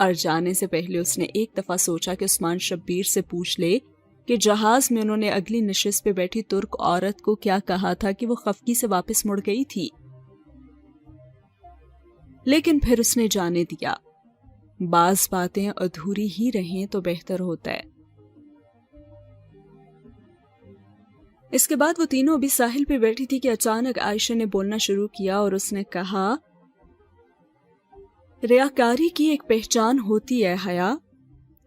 اور جانے سے پہلے اس نے ایک دفعہ سوچا کہ عثمان شبیر سے پوچھ لے کہ جہاز میں انہوں نے اگلی نشست پہ بیٹھی ترک عورت کو کیا کہا تھا کہ وہ خفگی سے واپس مڑ گئی تھی، لیکن پھر اس نے جانے دیا بعض باتیں ادھوری ہی رہیں تو بہتر ہوتا ہے۔ اس کے بعد وہ تینوں ابھی ساحل پہ بیٹھی تھی کہ اچانک عائشہ نے بولنا شروع کیا اور اس نے کہا، ریاکاری کی ایک پہچان ہوتی ہے حیا۔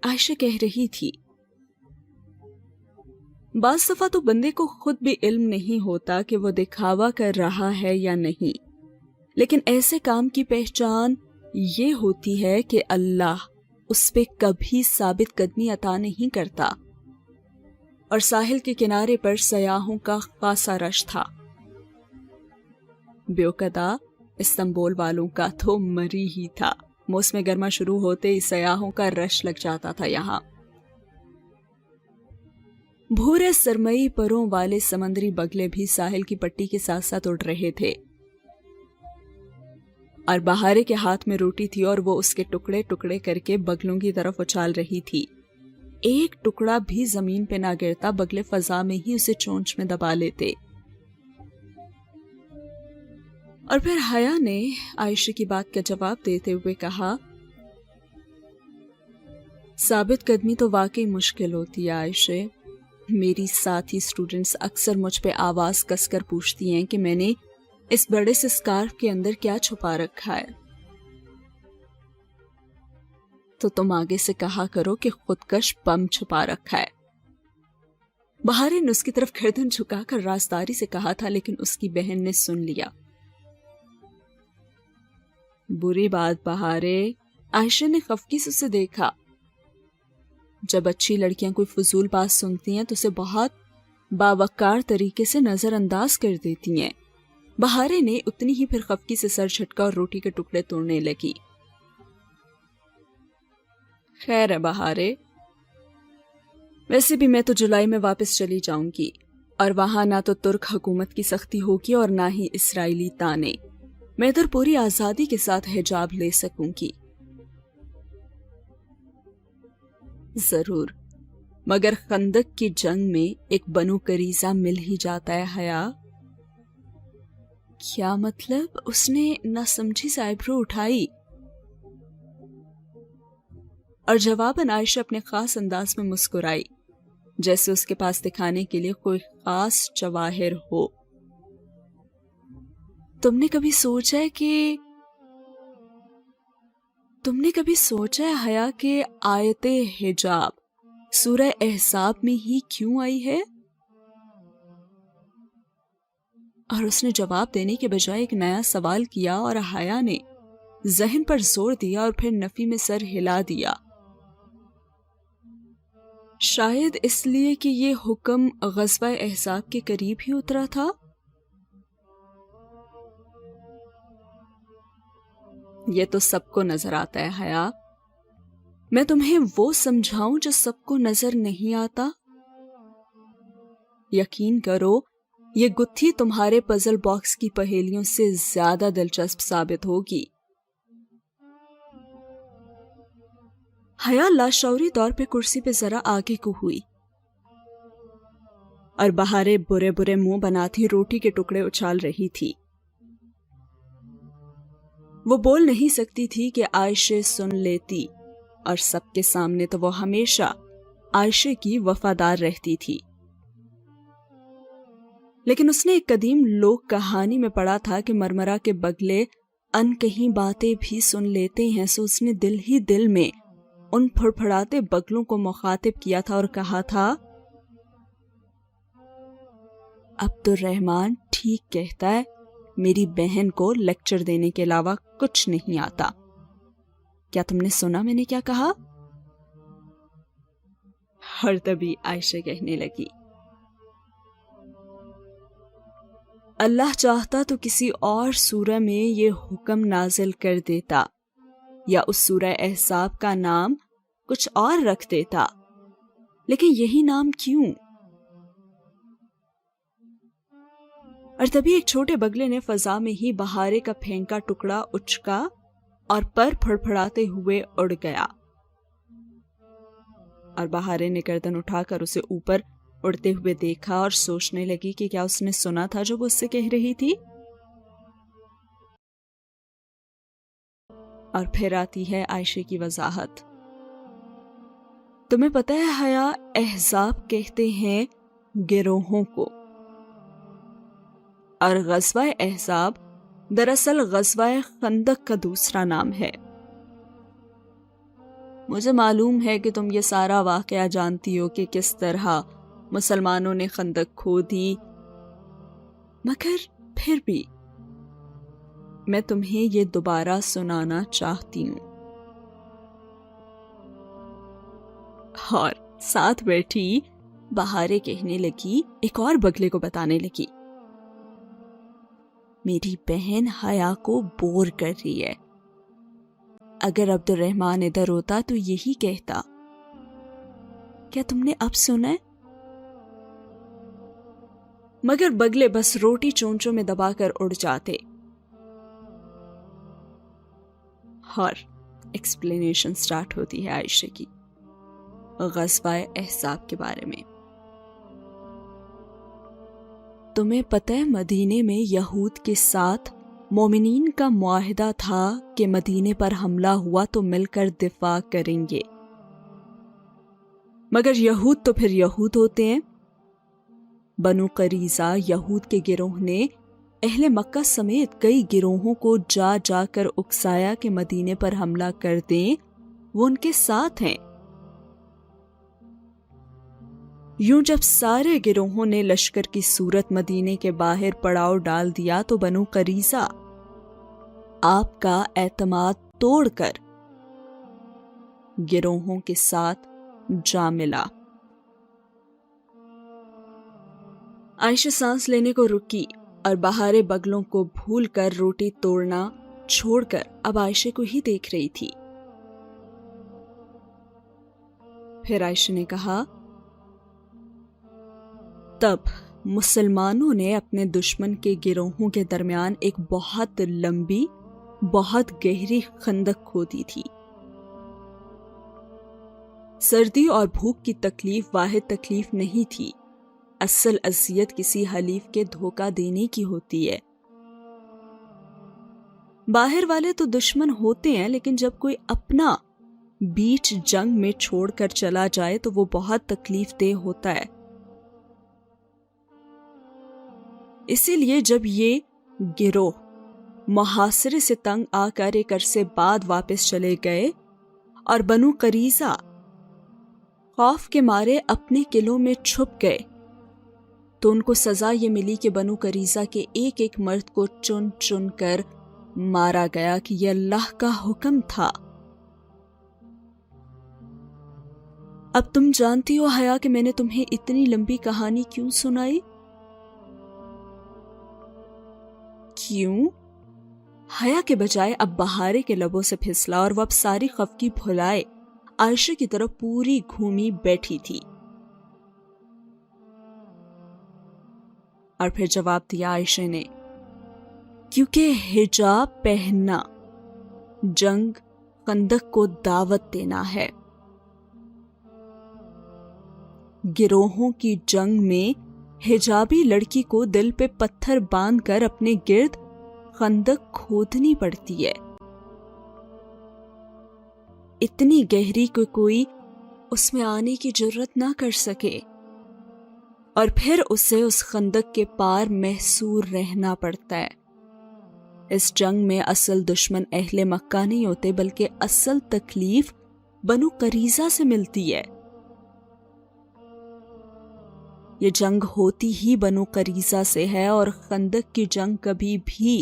عائشہ کہہ رہی تھی، بعض دفعہ تو بندے کو خود بھی علم نہیں ہوتا کہ وہ دکھاوا کر رہا ہے یا نہیں، لیکن ایسے کام کی پہچان یہ ہوتی ہے کہ اللہ اس پہ کبھی ثابت قدمی عطا نہیں کرتا۔ اور ساحل کے کنارے پر سیاحوں کا خاصا رش تھا۔ بیوقدہ استنبول والوں کا تو مری ہی تھا، موسم گرما شروع ہوتے ہی سیاحوں کا رش لگ جاتا تھا یہاں۔ بھورے سرمئی پروں والے سمندری بگلے بھی ساحل کی پٹی کے ساتھ ساتھ اڑ رہے تھے، اور بہارے کے ہاتھ میں روٹی تھی اور وہ اس کے ٹکڑے ٹکڑے کر کے بگلوں کی طرف اچھال رہی تھی۔ ایک ٹکڑا بھی زمین پہ نہ گرتا، بگلے فضا میں ہی اسے چونچ میں دبا لیتے۔ اور پھر حیا نے عائشہ کی بات کا جواب دیتے ہوئے کہا، ثابت قدمی تو واقعی مشکل ہوتی ہے عائشہ۔ میری ساتھی اسٹوڈنٹس اکثر مجھ پہ آواز کس کر پوچھتی ہیں کہ میں نے اس بڑے سے اسکارف کے اندر کیا چھپا رکھا ہے، تو تم آگے سے کہا کرو کہ خودکش بم چھپا رکھا ہے۔ بہارے نے اس کی طرف گردن جھکا کر رازداری سے کہا تھا، لیکن اس کی بہن نے سن لیا۔ بری بات بہارے، عائشہ نے خفگی سے اسے دیکھا۔ جب اچھی لڑکیاں کوئی فضول بات سنتی ہیں تو اسے بہت باوقار طریقے سے نظر انداز کر دیتی ہیں۔ بہارے نے اتنی ہی پھر خفگی سے سر جھٹکا اور روٹی کے ٹکڑے توڑنے لگی۔ خیر ہے بہارے، ویسے بھی میں تو جولائی میں واپس چلی جاؤں گی، اور وہاں نہ تو ترک حکومت کی سختی ہوگی اور نہ ہی اسرائیلی تانے۔ میں ادھر پوری آزادی کے ساتھ حجاب لے سکوں گی۔ ضرور، مگر خندق کی جنگ میں ایک بنو قریظہ مل ہی جاتا ہے حیا۔ کیا مطلب؟ اس نے نہ سمجھی سے آئیبرو اٹھائی، اور جواباً عائشہ اپنے خاص انداز میں مسکرائی، جیسے اس کے پاس دکھانے کے لیے کوئی خاص جواہر ہو۔ تم نے کبھی سوچا ہے حیا کہ آیت حجاب سورہ احزاب میں ہی کیوں آئی ہے؟ اور اس نے جواب دینے کے بجائے ایک نیا سوال کیا، اور حیا نے ذہن پر زور دیا اور پھر نفی میں سر ہلا دیا۔ شاید اس لیے کہ یہ حکم غزوہ احزاب کے قریب ہی اترا تھا۔ یہ تو سب کو نظر آتا ہے حیا، میں تمہیں وہ سمجھاؤں جو سب کو نظر نہیں آتا؟ یقین کرو، یہ گتھی تمہارے پزل باکس کی پہیلیوں سے زیادہ دلچسپ ثابت ہوگی۔ حیا لاشعوری طور پہ کرسی پہ ذرا آگے کو ہوئی، اور بہارے برے برے منہ بناتی روٹی کے ٹکڑے اچھال رہی تھی۔ وہ بول نہیں سکتی تھی کہ عائشہ سن لیتی، اور سب کے سامنے تو وہ ہمیشہ عائشہ کی وفادار رہتی تھی، لیکن اس نے ایک قدیم لوک کہانی میں پڑھا تھا کہ مرمرا کے بگلے ان کہیں باتیں بھی سن لیتے ہیں، سو اس نے دل ہی دل میں ان پھڑپھڑاتے بگلوں کو مخاطب کیا تھا اور کہا تھا، عبد الرحمن ٹھیک کہتا ہے، میری بہن کو لیکچر دینے کے علاوہ کچھ نہیں آتا۔ کیا تم نے سنا میں نے کیا کہا؟ اور تبھی عائشہ کہنے لگی، اللہ چاہتا تو کسی اور سورہ میں یہ حکم نازل کر دیتا، یا اس سورہ احزاب کا نام کچھ اور رکھ دیتا، لیکن یہی نام کیوں؟ اور تبھی ایک چھوٹے بگلے نے فضا میں ہی بہارے کا پھینکا ٹکڑا اچکا اور پر پھڑپھڑاتے ہوئے اڑ گیا، اور بہارے نے گردن اٹھا کر اسے اوپر اڑتے ہوئے دیکھا اور سوچنے لگی کہ کیا اس نے سنا تھا جو وہ اس سے کہہ رہی تھی۔ اور پھر آتی ہے عائشہ کی وضاحت۔ تمہیں پتہ ہے حیا، احزاب کہتے ہیں گروہوں کو، اور غزوہ احزاب دراصل غزوہ خندق کا دوسرا نام ہے۔ مجھے معلوم ہے کہ تم یہ سارا واقعہ جانتی ہو کہ کس طرح مسلمانوں نے خندق کھودی، مگر پھر بھی میں تمہیں یہ دوبارہ سنانا چاہتی ہوں۔ اور ساتھ بیٹھی بہارے کہنے لگی، ایک اور بگلے کو بتانے لگی، میری بہن حیا کو بور کر رہی ہے، اگر عبد الرحمن ادھر ہوتا تو یہی کہتا۔ کیا تم نے اب سنا ہے؟ مگر بگلے بس روٹی چونچوں میں دبا کر اڑ جاتے۔ اور ایکسپلینیشن سٹارٹ ہوتی ہے عائشہ کی غزوہ احزاب کے بارے میں۔ تمہیں پتہ ہے مدینے میں یہود کے ساتھ مومنین کا معاہدہ تھا کہ مدینے پر حملہ ہوا تو مل کر دفاع کریں گے، مگر یہود تو پھر یہود ہوتے ہیں۔ بنو قریظہ یہود کے گروہ نے اہل مکہ سمیت کئی گروہوں کو جا جا کر اکسایا کہ مدینے پر حملہ کر دیں، وہ ان کے ساتھ ہیں۔ یوں جب سارے گروہوں نے لشکر کی صورت مدینے کے باہر پڑاؤ ڈال دیا تو بنو قریظہ آپ کا اعتماد توڑ کر گروہوں کے ساتھ جا ملا۔ عائشہ سانس لینے کو رکی اور بہارے بگلوں کو بھول کر روٹی توڑنا چھوڑ کر اب عائشہ کو ہی دیکھ رہی تھی۔ پھر عائشہ نے کہا، تب مسلمانوں نے اپنے دشمن کے گروہوں کے درمیان ایک بہت لمبی، بہت گہری خندق کھودی تھی۔ سردی اور بھوک کی تکلیف واحد تکلیف نہیں تھی، اصل اذیت کسی حلیف کے دھوکہ دینے کی ہوتی ہے۔ باہر والے تو دشمن ہوتے ہیں، لیکن جب کوئی اپنا بیچ جنگ میں چھوڑ کر چلا جائے تو وہ بہت تکلیف دہ ہوتا ہے۔ اسی لیے جب یہ گروہ محاصرے سے تنگ آ کر ایک عرصے بعد واپس چلے گئے اور بنو قریظہ خوف کے مارے اپنے قلعوں میں چھپ گئے، تو ان کو سزا یہ ملی کہ بنو قریظہ کے ایک ایک مرد کو چن چن کر مارا گیا کہ یہ اللہ کا حکم تھا۔ اب تم جانتی ہو حیا کہ میں نے تمہیں اتنی لمبی کہانی کیوں سنائی؟ کیوں؟ حیا کے بجائے اب بہارے کے لبوں سے پھسلا اور وہ اب ساری خفگی بھلائے عائشہ کی طرف پوری گھومی بیٹھی تھی۔ اور پھر جواب دیا عائشہ نے، کیونکہ حجاب پہننا جنگ خندق کو دعوت دینا ہے۔ گروہوں کی جنگ میں حجابی لڑکی کو دل پہ پتھر باندھ کر اپنے گرد خندق کھودنی پڑتی ہے، اتنی گہری کہ کوئی اس میں آنے کی جرت نہ کر سکے، اور پھر اسے اس خندق کے پار محصور رہنا پڑتا ہے۔ اس جنگ میں اصل دشمن اہل مکہ نہیں ہوتے، بلکہ اصل تکلیف بنو قریظہ سے ملتی ہے۔ یہ جنگ ہوتی ہی بنو قریظہ سے ہے، اور خندق کی جنگ کبھی بھی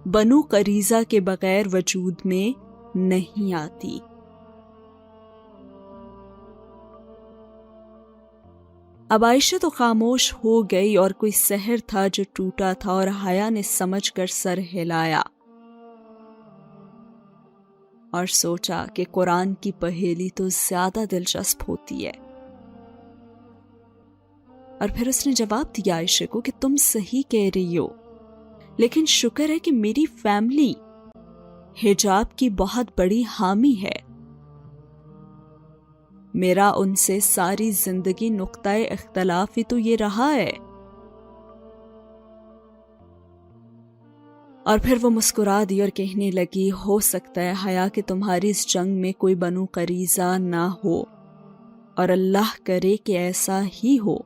بنو قریظہ کے بغیر وجود میں نہیں آتی۔ اب عائشہ تو خاموش ہو گئی، اور کوئی سحر تھا جو ٹوٹا تھا، اور حیا نے سمجھ کر سر ہلایا اور سوچا کہ قرآن کی پہیلی تو زیادہ دلچسپ ہوتی ہے۔ اور پھر اس نے جواب دیا عائشہ کو کہ تم صحیح کہہ رہی ہو، لیکن شکر ہے کہ میری فیملی حجاب کی بہت بڑی حامی ہے. میرا ان سے ساری زندگی نقطۂ اختلاف ہی تو یہ رہا ہے. اور پھر وہ مسکرا دی اور کہنے لگی ہو سکتا ہے حیا کہ تمہاری اس جنگ میں کوئی بنو قریظہ نہ ہو، اور اللہ کرے کہ ایسا ہی ہو.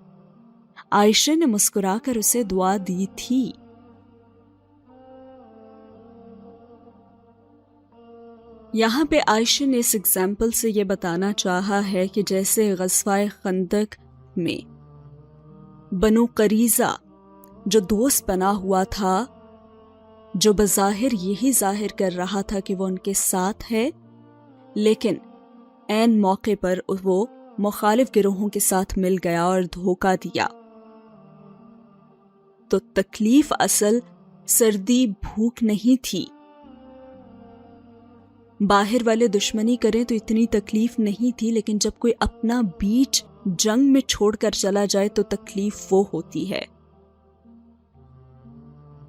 عائشہ نے مسکرا کر اسے دعا دی تھی. یہاں پہ عائشہ نے اس ایگزامپل سے یہ بتانا چاہا ہے کہ جیسے غزوہ خندق میں بنو قریظہ جو دوست بنا ہوا تھا، جو بظاہر یہی ظاہر کر رہا تھا کہ وہ ان کے ساتھ ہے، لیکن عین موقع پر وہ مخالف گروہوں کے ساتھ مل گیا اور دھوکہ دیا. تو تکلیف اصل سردی بھوک نہیں تھی. باہر والے دشمنی کریں تو اتنی تکلیف نہیں تھی، لیکن جب کوئی اپنا بیچ جنگ میں چھوڑ کر چلا جائے تو تکلیف وہ ہوتی ہے.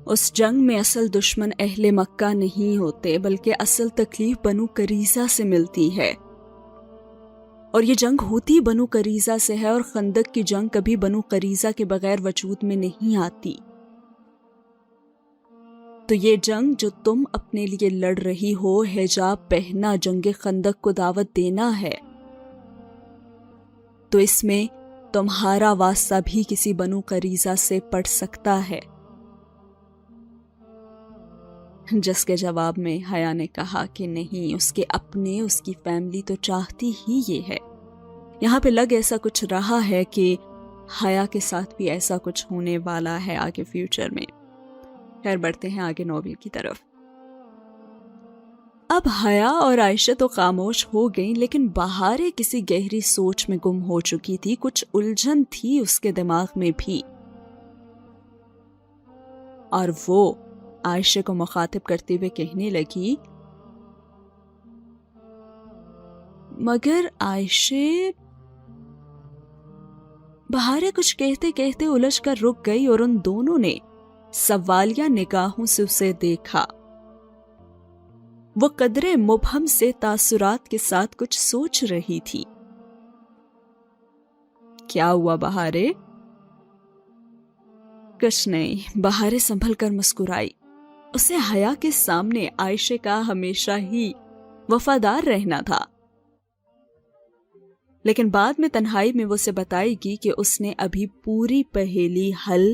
اس جنگ میں اصل دشمن اہل مکہ نہیں ہوتے، بلکہ اصل تکلیف بنو قریظہ سے ملتی ہے. اور یہ جنگ ہوتی بنو قریظہ سے ہے، اور خندق کی جنگ کبھی بنو قریظہ کے بغیر وجود میں نہیں آتی. تو یہ جنگ جو تم اپنے لیے لڑ رہی ہو، حجاب پہننا، جنگ خندق کو دعوت دینا ہے، تو اس میں تمہارا واسطہ بھی کسی بنو قریظہ سے پڑ سکتا ہے. جس کے جواب میں حیا نے کہا کہ نہیں، اس کے اپنے، اس کی فیملی تو چاہتی ہی یہ ہے. یہاں پہ لگ ایسا کچھ رہا ہے کہ حیا کے ساتھ بھی ایسا کچھ ہونے والا ہے آگے فیوچر میں. خیر بڑھتے ہیں آگے ناول کی طرف. اب حیا اور عائشہ تو خاموش ہو گئیں، لیکن بہارے کسی گہری سوچ میں گم ہو چکی تھی. کچھ الجھن تھی اس کے دماغ میں بھی، اور وہ عائشہ کو مخاطب کرتے ہوئے کہنے لگی مگر عائشہ. بہارے کچھ کہتے کہتے الجھ کر رک گئی اور ان دونوں نے سوالیہ نگاہوں سے اسے دیکھا. وہ قدرے مبہم سے تاثرات کے ساتھ کچھ سوچ رہی تھی. کیا ہوا بہارے؟ کچھ نہیں. بہارے سنبھل کر مسکرائی. اسے حیا کے سامنے عائشہ کا ہمیشہ ہی وفادار رہنا تھا، لیکن بعد میں تنہائی میں وہ اسے بتائے گی کہ اس نے ابھی پوری پہیلی حل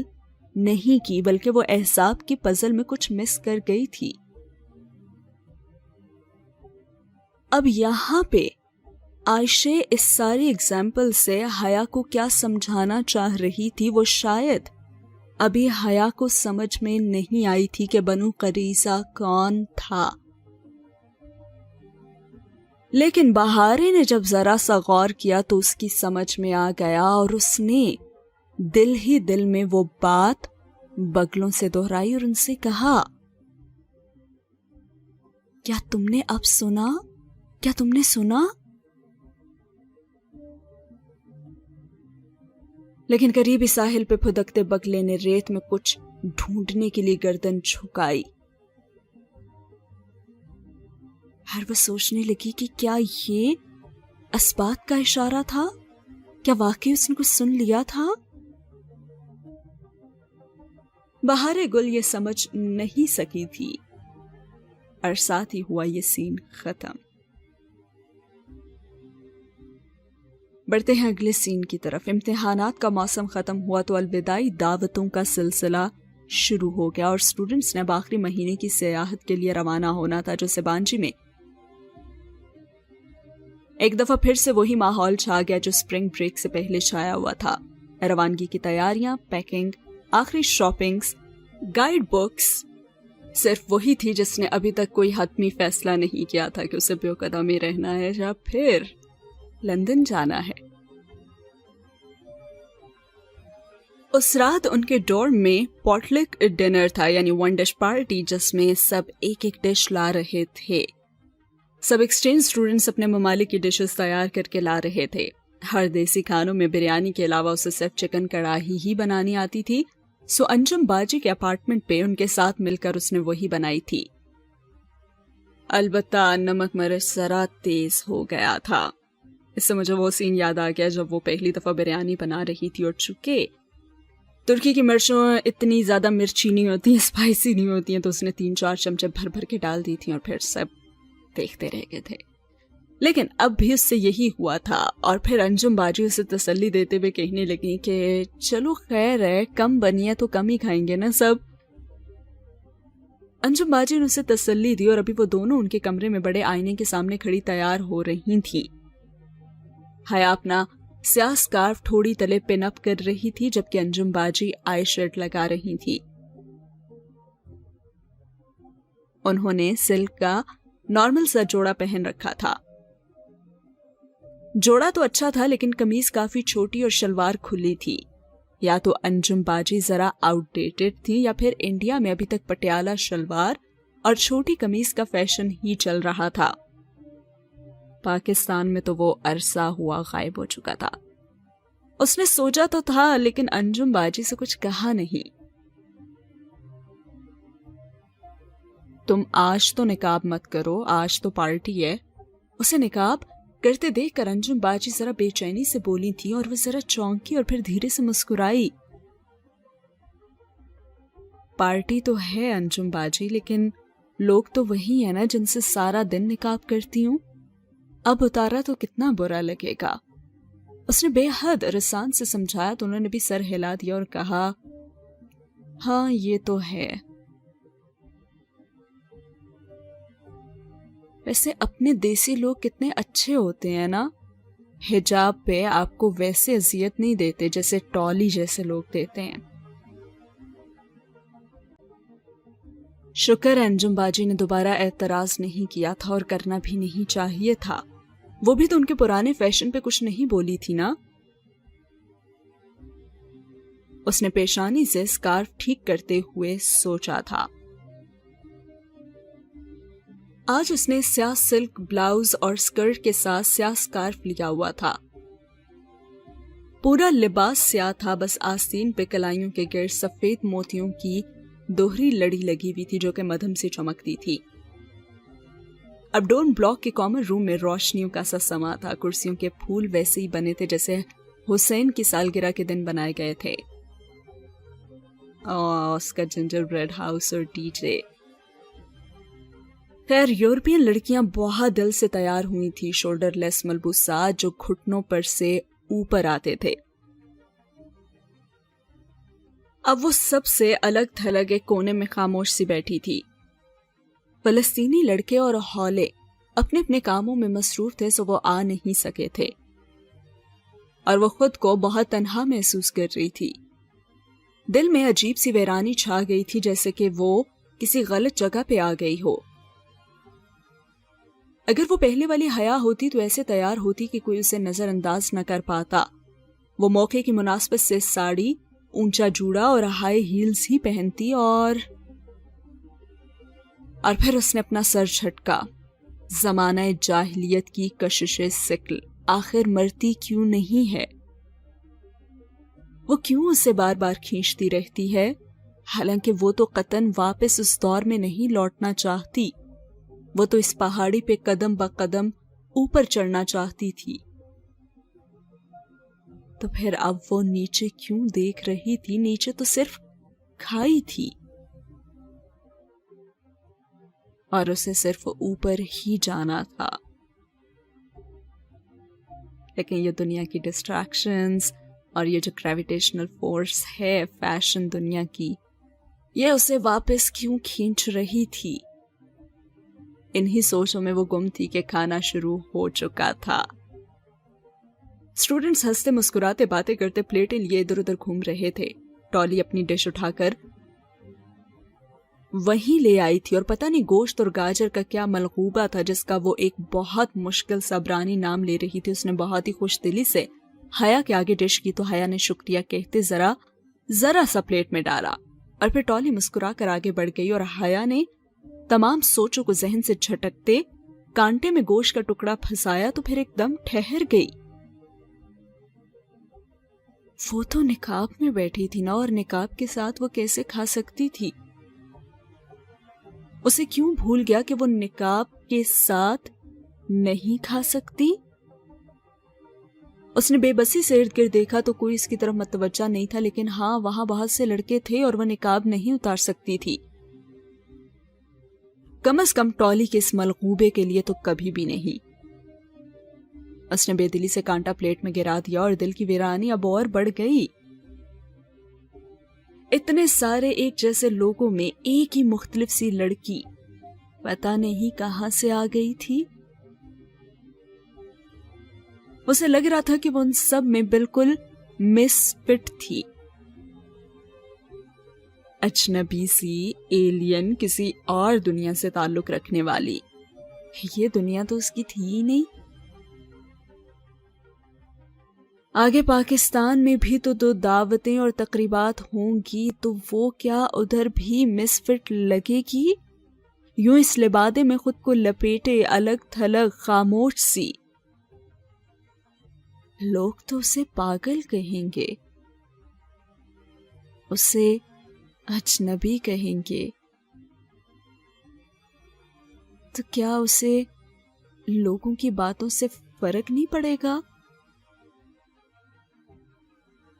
نہیں کی، بلکہ وہ احزاب کی پزل میں کچھ مس کر گئی تھی. اب یہاں پہ عائشہ اس ساری اگزامپل سے حیا کو کیا سمجھانا چاہ رہی تھی، وہ شاید ابھی حیا کو سمجھ میں نہیں آئی تھی کہ بنو قریظہ کون تھا. لیکن بہارے نے جب ذرا سا غور کیا تو اس کی سمجھ میں آ گیا، اور اس نے دل ہی دل میں وہ بات بغلوں سے دہرائی اور ان سے کہا کیا تم نے اب سنا؟ کیا تم نے سنا؟ لیکن قریبی ساحل پہ پھدکتے بگلے نے ریت میں کچھ ڈھونڈنے کے لیے گردن جھکائی. ہر وہ سوچنے لگی کہ کیا یہ اسبات کا اشارہ تھا؟ کیا واقعی اس نے کچھ سن لیا تھا؟ بہارے گل یہ سمجھ نہیں سکی تھی، اور ساتھ ہی ہوا یہ سین ختم. بڑھتے ہیں اگلے سین کی طرف. امتحانات کا موسم ختم ہوا تو الوداعی دعوتوں کا سلسلہ شروع ہو گیا، اور اسٹوڈنٹس نے آخری مہینے کی سیاحت کے لیے روانہ ہونا تھا، جو سبانجی میں ایک دفعہ پھر سے وہی ماحول چھا گیا جو اسپرنگ بریک سے پہلے چھایا ہوا تھا. روانگی کی تیاریاں، پیکنگ، آخری شاپنگز، گائیڈ بکس. صرف وہی تھی جس نے ابھی تک کوئی حتمی فیصلہ نہیں کیا تھا کہ اسے بیو قدمی رہنا ہے یا پھر لندن جانا ہے. اس رات ان کے ڈورم میں پوٹلک ڈنر تھا، یعنی ون ڈش پارٹی، جس میں سب ایک ایک ڈش لا رہے تھے. سب ایکسچینج اسٹوڈنٹس اپنے ممالک کی ڈشز تیار کر کے لا رہے تھے. ہر دیسی کھانوں میں بریانی کے علاوہ اسے صرف چکن کڑاہی ہی بنانی آتی تھی، سو انجم باجی کے اپارٹمنٹ پہ ان کے ساتھ مل کر اس نے وہی بنائی تھی. البتہ نمک مرچ ذرا تیز ہو گیا تھا۔ اس سے مجھے وہ سین یاد آ گیا جب وہ پہلی دفعہ بریانی بنا رہی تھی، اور چونکہ ترکی کی مرچوں اتنی زیادہ مرچی نہیں ہوتی ہیں، اسپائسی نہیں ہوتی ہیں، تو اس نے 3-4 چمچے بھر بھر کے ڈال دی تھی اور پھر سب دیکھتے رہ گئے تھے۔ لیکن اب بھی اس سے یہی ہوا تھا، اور پھر انجم باجی اسے تسلی دیتے ہوئے کہنے لگی کہ چلو خیر ہے، کم بنی ہے تو کم ہی کھائیں گے نا سب۔ انجم باجی نے اسے تسلی دی، اور ابھی وہ دونوں ان کے کمرے میں بڑے آئینے کے سامنے کھڑی تیار ہو رہی تھیں۔ حیا اپنا سیاہ سکارف تھوڑی تلے پن اپ کر رہی تھی، جبکہ انجم باجی آئی شیڈ لگا رہی تھی۔ انہوں نے سلک کا نارمل سا جوڑا پہن رکھا تھا۔ جوڑا تو اچھا تھا، لیکن قمیض کافی چھوٹی اور شلوار کھلی تھی۔ یا تو انجم باجی ذرا آؤٹ ڈیٹڈ تھی، یا پھر انڈیا میں ابھی تک پٹیالہ شلوار اور چھوٹی قمیض کا فیشن ہی چل رہا تھا۔ پاکستان میں تو وہ عرصہ ہوا غائب ہو چکا تھا۔ اس نے سوچا تو تھا، لیکن انجم باجی سے کچھ کہا نہیں۔ تم آج تو نقاب مت کرو، آج تو پارٹی ہے۔ اسے نقاب کرتے دیکھ کر انجم باجی ذرا بے چینی سے بولی تھی، اور وہ ذرا چونکی اور پھر دھیرے سے مسکرائی۔ پارٹی تو ہے انجم باجی، لیکن لوگ تو وہی ہیں نا جن سے سارا دن نقاب کرتی ہوں، اب اتارا تو کتنا برا لگے گا۔ اس نے بے حد رسان سے سمجھایا تو انہوں نے بھی سر ہلا دیا اور کہا، ہاں یہ تو ہے۔ ویسے اپنے دیسی لوگ کتنے اچھے ہوتے ہیں نا، حجاب پہ آپ کو ویسے اذیت نہیں دیتے جیسے ٹولی جیسے لوگ دیتے ہیں۔ شکر انجم باجی نے دوبارہ اعتراض نہیں کیا تھا، اور کرنا بھی نہیں چاہیے تھا، وہ بھی تو ان کے پرانے فیشن پہ کچھ نہیں بولی تھی نا۔ اس نے پیشانی سے سکارف ٹھیک کرتے ہوئے سوچا تھا۔ آج اس نے سیاہ سلک بلاؤز اور سکرٹ کے ساتھ سیاہ سکارف لیا ہوا تھا۔ پورا لباس سیاہ تھا، بس آستین پہ کلائیوں کے گرد سفید موتیوں کی دوہری لڑی لگی ہوئی تھی جو کہ مدھم سے چمکتی تھی۔ اب ڈون بلاک کے کامن روم میں روشنیوں کا سا سما تھا، کرسیوں کے پھول ویسے ہی بنے تھے جیسے حسین کی سالگرہ کے دن بنائے گئے تھے۔ اس کا جنجر بریڈ ہاؤس اور ڈی جے۔ خیر یورپین لڑکیاں بہت دل سے تیار ہوئی تھی، شولڈر لیس ملبوسات جو گھٹنوں پر سے اوپر آتے تھے۔ اب وہ سب سے الگ تھلگ ایک کونے میں خاموش سی بیٹھی تھی۔ فلسطینی لڑکے اور ہولے اپنے اپنے کاموں میں مصروف تھے، سو وہ آ نہیں سکے تھے، اور وہ خود کو بہت تنہا محسوس کر رہی تھی۔ دل میں عجیب سی ویرانی چھا گئی تھی، جیسے کہ وہ کسی غلط جگہ پہ آ گئی ہو۔ اگر وہ پہلے والی حیا ہوتی تو ایسے تیار ہوتی کہ کوئی اسے نظر انداز نہ کر پاتا۔ وہ موقع کی مناسبت سے ساڑی، اونچا جوڑا اور ہائی ہیلز ہی پہنتی، اور پھر اس نے اپنا سر جھٹکا۔ زمانہ جاہلیت کی کشش سکل آخر مرتی کیوں نہیں ہے؟ وہ کیوں اسے بار بار کھینچتی رہتی ہے؟ حالانکہ وہ تو قطعاً واپس اس دور میں نہیں لوٹنا چاہتی، وہ تو اس پہاڑی پہ قدم بقدم اوپر چڑھنا چاہتی تھی۔ تو پھر اب وہ نیچے کیوں دیکھ رہی تھی؟ نیچے تو صرف کھائی تھی، اور اسے صرف اوپر ہی جانا تھا۔ لیکن یہ دنیا کی ڈسٹریکشنز اور یہ جو گریویٹیشنل فورس ہے فیشن دنیا کی، یہ اسے واپس کیوں کھینچ رہی تھی؟ انہی سوچوں میں وہ گم تھی کہ کھانا شروع ہو چکا تھا۔ اسٹوڈنٹس ہنستے مسکراتے باتیں کرتے پلیٹیں لیے ادھر ادھر گھوم رہے تھے۔ ٹولی اپنی ڈش اٹھا کر وہیں لے آئی تھی، اور پتہ نہیں گوشت اور گاجر کا کیا ملغوبہ تھا جس کا وہ ایک بہت مشکل صبرانی نام لے رہی تھی۔ اس نے بہت ہی خوش دلی سے حیا کے آگے ڈش کی تو حیا نے شکریہ کہتے ذرا سا پلیٹ میں ڈالا، اور پھر ٹولی مسکرا کر آگے بڑھ گئی، اور حیا نے تمام سوچوں کو ذہن سے جھٹکتے کانٹے میں گوشت کا ٹکڑا پھنسایا تو پھر ایک دم ٹھہر گئی۔ وہ تو نقاب میں بیٹھی تھی نا، اور نقاب کے ساتھ وہ کیسے کھا سکتی تھی؟ اسے کیوں بھول گیا کہ وہ نقاب کے ساتھ نہیں کھا سکتی؟ اس نے بے بسی سے ارد گرد دیکھا تو کوئی اس کی طرف متوجہ نہیں تھا، لیکن ہاں وہاں بہت سے لڑکے تھے اور وہ نقاب نہیں اتار سکتی تھی، کم از کم ٹالی کے اس ملغوبے کے لیے تو کبھی بھی نہیں۔ اس نے بے دلی سے کانٹا پلیٹ میں گرا دیا اور دل کی ویرانی اب اور بڑھ گئی۔ اتنے سارے ایک جیسے لوگوں میں ایک ہی مختلف سی لڑکی پتہ نہیں کہاں سے آ گئی تھی۔ اسے لگ رہا تھا کہ وہ ان سب میں بالکل مس فٹ تھی، اجنبی سی، ایلین، کسی اور دنیا سے تعلق رکھنے والی۔ یہ دنیا تو اس کی تھی ہی نہیں۔ آگے پاکستان میں بھی تو 2 دعوتیں اور تقریبات ہوں گی، تو وہ کیا ادھر بھی مس فٹ لگے گی؟ یوں اس لبادے میں خود کو لپیٹے، الگ تھلگ، خاموش سی۔ لوگ تو اسے پاگل کہیں گے، اسے اجنبی کہیں گے، تو کیا اسے لوگوں کی باتوں سے فرق نہیں پڑے گا؟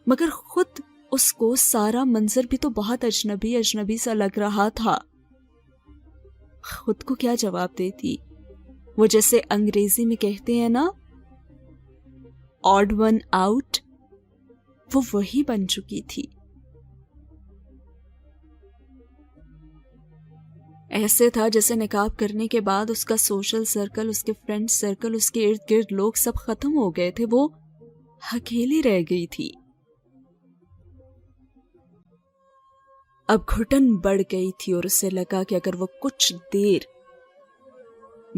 مگر خود اس کو سارا منظر بھی تو بہت اجنبی سا لگ رہا تھا۔ خود کو کیا جواب دیتی؟ وہ جیسے انگریزی میں کہتے ہیں نا، آڈ ون آؤٹ، وہ وہی بن چکی تھی۔ ایسے تھا جیسے نقاب کرنے کے بعد اس کا سوشل سرکل، اس کے فرینڈ سرکل، اس کے ارد گرد لوگ سب ختم ہو گئے تھے، وہ اکیلی رہ گئی تھی۔ اب گھٹن بڑھ گئی تھی اور اسے لگا کہ اگر وہ کچھ دیر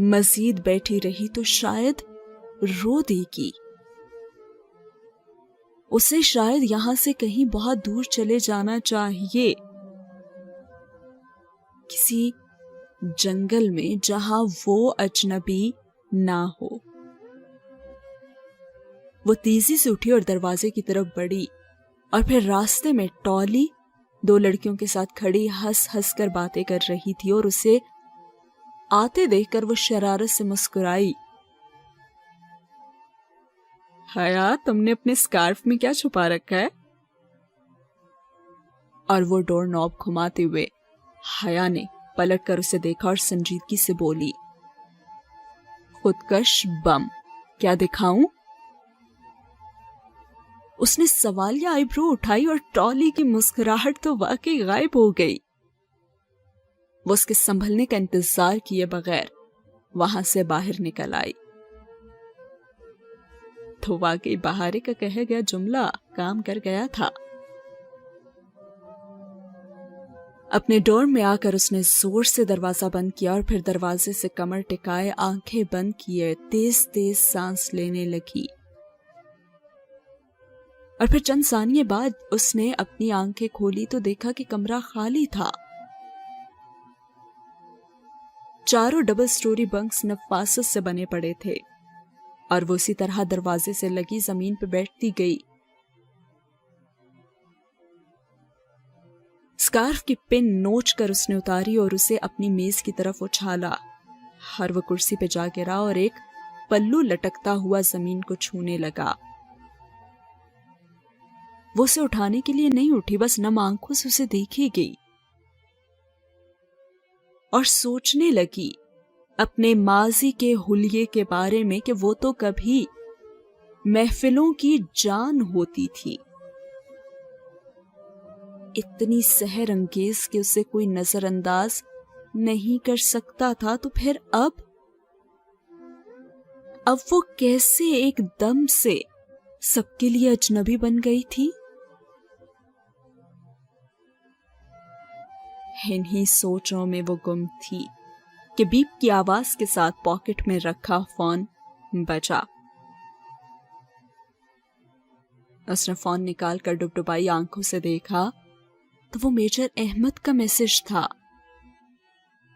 مزید بیٹھی رہی تو شاید رو دے گی۔ اسے شاید یہاں سے کہیں بہت دور چلے جانا چاہیے، کسی جنگل میں جہاں وہ اجنبی نہ ہو۔ وہ تیزی سے اٹھی اور دروازے کی طرف بڑھی، اور پھر راستے میں ٹالی 2 لڑکیوں کے ساتھ کھڑی ہنس ہنس کر باتیں کر رہی تھی، اور اسے آتے دیکھ کر وہ شرارت سے مسکرائی۔ حیا، تم نے اپنے سکارف میں کیا چھپا رکھا ہے؟ اور وہ ڈور نوب گھماتے ہوئے حیا نے پلٹ کر اسے دیکھا اور سنجیدگی سے بولی، خودکش بم، کیا دکھاؤں؟ اس نے سوالیہ آئی برو اٹھائی اور ٹالی کی مسکراہٹ تو واقعی غائب ہو گئی۔ وہ اس کے سنبھلنے کا انتظار کیے بغیر وہاں سے باہر نکل آئی۔ تو واقعی بہارے کا کہا گیا جملہ کام کر گیا تھا۔ اپنے ڈور میں آ کر اس نے زور سے دروازہ بند کیا اور پھر دروازے سے کمر ٹکائے آنکھیں بند کیے تیز تیز سانس لینے لگی، اور پھر چند ثانیے بعد اس نے اپنی آنکھیں کھولی تو دیکھا کہ کمرہ خالی تھا۔ چاروں ڈبل سٹوری بنکس نفاست سے بنے پڑے تھے، اور وہ اسی طرح دروازے سے لگی زمین پہ بیٹھتی گئی۔ سکارف کی پن نوچ کر اس نے اتاری اور اسے اپنی میز کی طرف اچھالا، اور وہ کرسی پہ جا گرا اور ایک پلو لٹکتا ہوا زمین کو چھونے لگا۔ وہ اسے اٹھانے کے لیے نہیں اٹھی، بس نم آنکھوں سے اسے دیکھی گئی اور سوچنے لگی اپنے ماضی کے حلیے کے بارے میں کہ وہ تو کبھی محفلوں کی جان ہوتی تھی، اتنی سحر انگیز کہ اسے کوئی نظر انداز نہیں کر سکتا تھا، تو پھر اب وہ کیسے ایک دم سے سب کے لیے اجنبی بن گئی تھی؟ انہی سوچوں میں وہ گم تھی کہ بیپ کی آواز کے ساتھ پاکٹ میں رکھا فون بجا۔ اس نے فون نکال کر ڈبڈبائی آنکھوں سے دیکھا تو وہ میجر احمد کا میسج تھا،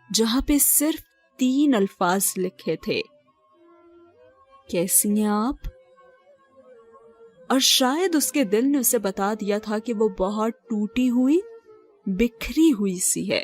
جہاں پہ صرف 3 الفاظ لکھے تھے، کیسی ہیں آپ؟ اور شاید اس کے دل نے اسے بتا دیا تھا کہ وہ بہت ٹوٹی ہوئی، بکھری ہوئی سی ہے۔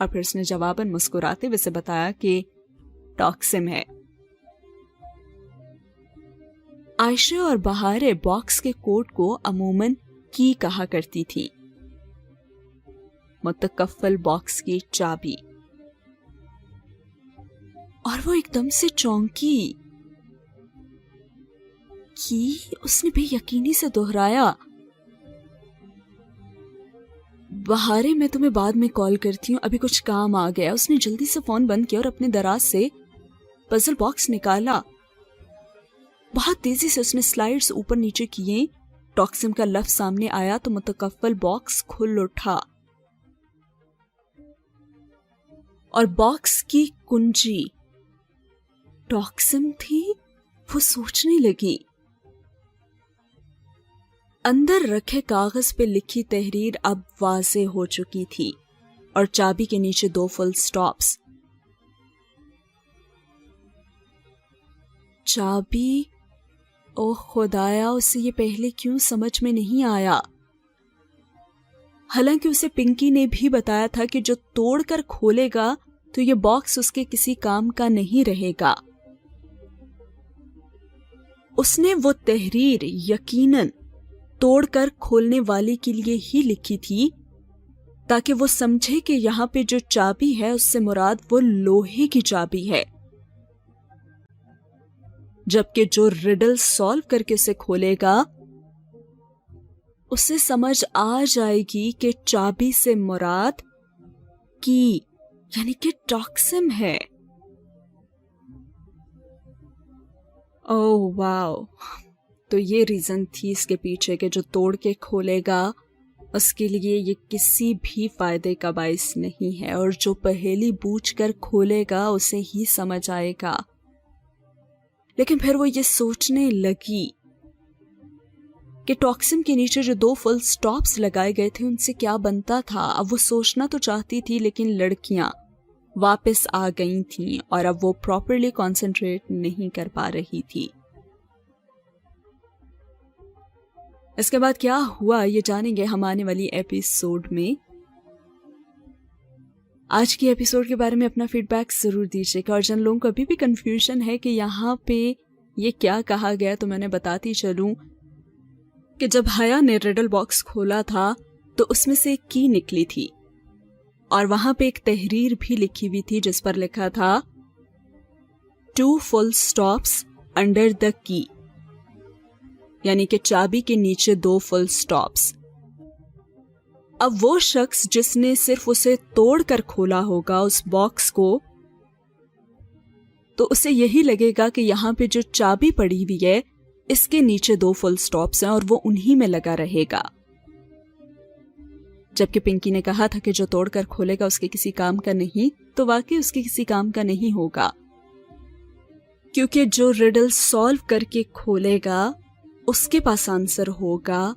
اور پھر اس نے جواباً مسکراتے ہوئے سے بتایا کہ ٹاکسم ہے۔ عائشہ اور بہارے باکس کے کوڈ کو عموماً کی کہا کرتی تھی، متکفل باکس کی چابی، اور وہ ایک دم سے چونکی۔ کی اس نے بے یقینی سے دہرایا۔ بہارے میں تمہیں بعد میں کال کرتی ہوں، ابھی کچھ کام آ گیا۔ اس نے جلدی سے فون بند کیا اور اپنے دراز سے پزل باکس نکالا۔ بہت تیزی سے اس نے سلائیڈز اوپر نیچے کیے، ٹاکسم کا لفظ سامنے آیا تو متکفل باکس کھل اٹھا اور باکس کی کنجی ٹاکسم تھی۔ وہ سوچنے لگی۔ اندر رکھے کاغذ پہ لکھی تحریر اب واضح ہو چکی تھی اور چابی کے نیچے 2 فل سٹاپس۔ چابی، او خدایا، اسے یہ پہلے کیوں سمجھ میں نہیں آیا؟ حالانکہ اسے پنکی نے بھی بتایا تھا کہ جو توڑ کر کھولے گا تو یہ باکس اس کے کسی کام کا نہیں رہے گا۔ اس نے وہ تحریر یقیناً توڑ کر کھولنے والے کے لیے ہی لکھی تھی تاکہ وہ سمجھے کہ یہاں پہ جو چابی ہے اس سے مراد وہ لوہے کی چابی ہے، جبکہ جو ریڈل سالو کر کے اسے کھولے گا اسے سمجھ آ جائے گی کہ چابی سے مراد کی یعنی کہ ٹاکسم ہے۔ اوہ واو، تو یہ ریزن تھی اس کے پیچھے کہ جو توڑ کے کھولے گا اس کے لیے یہ کسی بھی فائدے کا باعث نہیں ہے، اور جو پہیلی بوجھ کر کھولے گا اسے ہی سمجھ آئے گا۔ لیکن پھر وہ یہ سوچنے لگی کہ ٹاکسم کے نیچے جو 2 فل سٹاپس لگائے گئے تھے ان سے کیا بنتا تھا۔ اب وہ سوچنا تو چاہتی تھی لیکن لڑکیاں واپس آ گئی تھیں اور اب وہ پراپرلی کانسنٹریٹ نہیں کر پا رہی تھی۔ اس کے بعد کیا ہوا یہ جانیں گے ہم آنے والی ایپیسوڈ میں۔ آج کی ایپیسوڈ کے بارے میں اپنا فیڈ بیک ضرور دیجیے گا، اور جن لوگوں کو ابھی بھی کنفیوژن ہے کہ یہاں پہ یہ کیا کہا گیا تو میں نے بتاتی چلوں کہ جب حیا نے ریڈل باکس کھولا تھا تو اس میں سے ایک کی نکلی تھی اور وہاں پہ ایک تحریر بھی لکھی ہوئی تھی جس پر لکھا تھا 2 full stops under the key، یعنی کہ چابی کے نیچے 2 فل سٹاپس۔ اب وہ شخص جس نے صرف اسے توڑ کر کھولا ہوگا اس باکس کو، تو اسے یہی لگے گا کہ یہاں پہ جو چابی پڑی ہوئی ہے اس کے نیچے 2 فل سٹاپس ہیں اور وہ انہی میں لگا رہے گا، جبکہ پنکی نے کہا تھا کہ جو توڑ کر کھولے گا اس کے کسی کام کا نہیں، تو واقعی اس کے کسی کام کا نہیں ہوگا، کیونکہ جو ریڈل سالو کر کے کھولے گا اس کے پاس آنسر ہوگا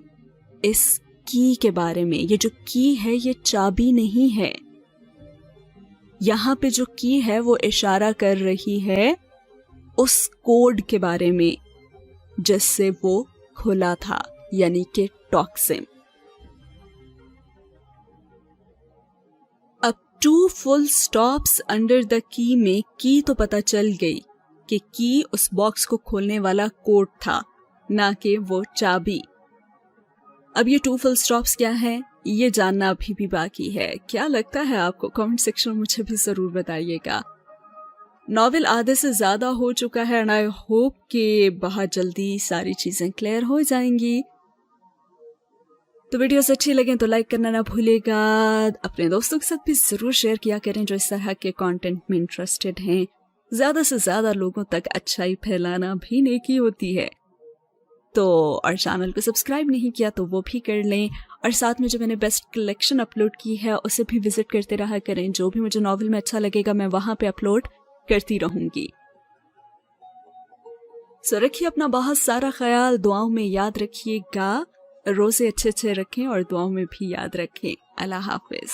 اس کی کے بارے میں۔ یہ جو کی ہے یہ چابی نہیں ہے، یہاں پہ جو کی ہے وہ اشارہ کر رہی ہے اس کوڈ کے بارے میں جس سے وہ کھلا تھا، یعنی کہ ٹاکسم۔ اب 2 full stops under the key میں کی تو پتہ چل گئی کہ کی اس باکس کو کھولنے والا کوڈ تھا، نہ کہ وہ چابی۔ اب یہ 2 full stops کیا ہیں یہ جاننا ابھی بھی باقی ہے۔ کیا لگتا ہے آپ کو؟ کمنٹ سیکشن میں مجھے بھی ضرور بتائیے گا۔ ناول آدھے سے زیادہ ہو چکا ہے and I hope کہ بہت جلدی ساری چیزیں کلیئر ہو جائیں گی۔ تو ویڈیوز اچھی لگیں تو لائک کرنا نہ بھولے گا، اپنے دوستوں کے ساتھ بھی ضرور شیئر کیا کریں جو اس طرح کے کانٹینٹ میں انٹرسٹڈ ہیں۔ زیادہ سے زیادہ لوگوں تک اچھائی پھیلانا بھی نیکی ہوتی ہے۔ تو اور چینل کو سبسکرائب نہیں کیا تو وہ بھی کر لیں، اور ساتھ میں جو میں نے بیسٹ کلیکشن اپلوڈ کی ہے اسے بھی وزٹ کرتے رہا کریں۔ جو بھی مجھے ناول میں اچھا لگے گا میں وہاں پہ اپلوڈ کرتی رہوں گی۔ سو رکھیے اپنا بہت سارا خیال، دعاؤں میں یاد رکھیے گا، روزے اچھے اچھے رکھیں اور دعاؤں میں بھی یاد رکھیں۔ اللہ حافظ۔